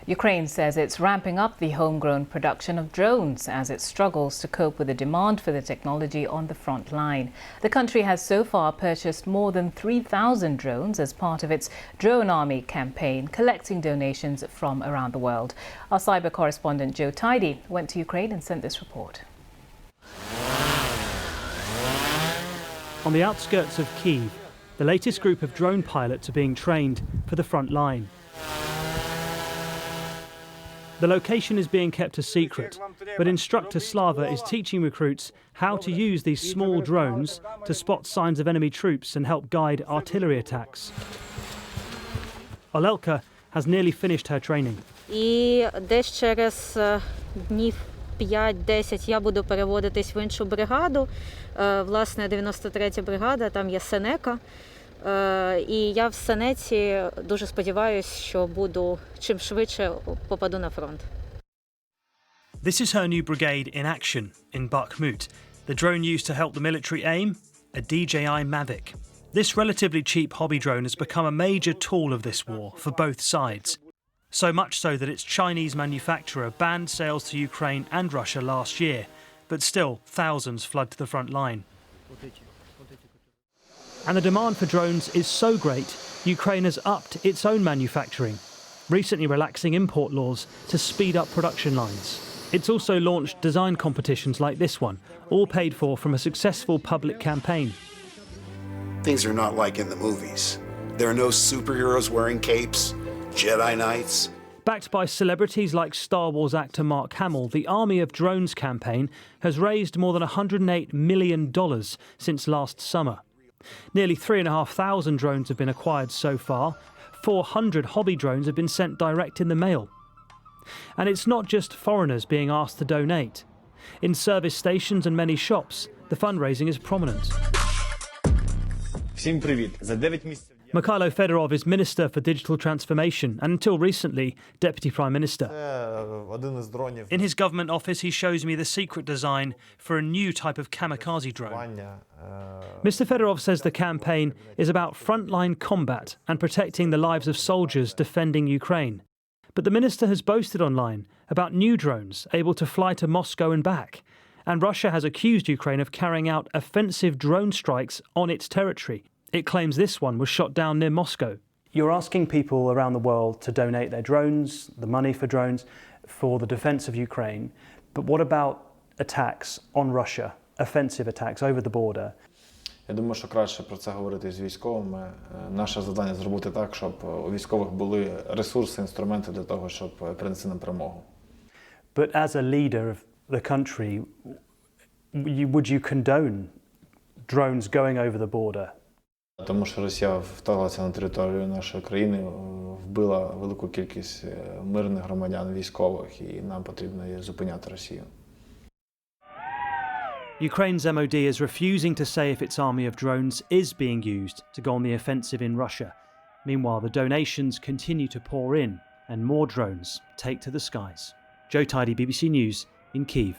Ukraine says it's ramping up the homegrown production of drones as it struggles to cope with the demand for the technology on the front line. The country has so far purchased more than 3,000 drones as part of its Drone Army campaign, collecting donations from around the world. Our cyber correspondent Joe Tidy went to Ukraine and sent this report. On the outskirts of Kyiv, the latest group of drone pilots are being trained for the front line. The location is being kept a secret, but instructor Slava is teaching recruits how to use these small drones to spot signs of enemy troops and help guide artillery attacks. Olelka has nearly finished her training. І десь через днів 5-10 я буду переводитись в іншу бригаду. Власне, 93-я бригада, там є Сенека. І я в Сенеці дуже сподіваюся, що буду чим швидше попаду на фронт. This is her new brigade in action in Bakhmut. The drone used to help the military aim, a DJI Mavic. This relatively cheap hobby drone has become a major tool of this war for both sides. So much so that its Chinese manufacturer banned sales to Ukraine and Russia last year, but still thousands flood to the front line. And the demand for drones is so great, Ukraine has upped its own manufacturing, recently relaxing import laws to speed up production lines. It's also launched design competitions like this one, all paid for from a successful public campaign. Things are not like in the movies. There are no superheroes wearing capes, Jedi Knights. Backed by celebrities like Star Wars actor Mark Hamill, the Army of Drones campaign has raised more than $108 million since last summer. Nearly 3,500 drones have been acquired so far. 400 hobby drones have been sent direct in the mail. And it's not just foreigners being asked to donate. In service stations and many shops, the fundraising is prominent. Всім привіт. За 9 місяців Mikhailo Fedorov is Minister for Digital Transformation and until recently, Deputy Prime Minister. один із дронів In his government office, he shows me the secret design for a new type of kamikaze drone. Mr. Fedorov says the campaign is about frontline combat and protecting the lives of soldiers defending Ukraine. But the minister has boasted online about new drones able to fly to Moscow and back. And Russia has accused Ukraine of carrying out offensive drone strikes on its territory. It claims this one was shot down near Moscow. You're asking people around the world to donate their drones, the money for drones, for the defence of Ukraine. But what about attacks on Russia, offensive attacks over the border? Я думаю, що краще про це говорити з військовими. Наше завдання зробити так, щоб у військових були ресурси, інструменти для того, щоб принести нам перемогу. But as a leader of the country, would you condone drones going over the border? Тому що Росія вторглася на територію нашої країни, вбила велику кількість мирних громадян, військових, і нам потрібно є зупиняти Росію. Ukraine's MOD is refusing to say if its army of drones is being used to go on the offensive in Russia. Meanwhile, the donations continue to pour in and more drones take to the skies. Joe Tidy, BBC News in Kyiv.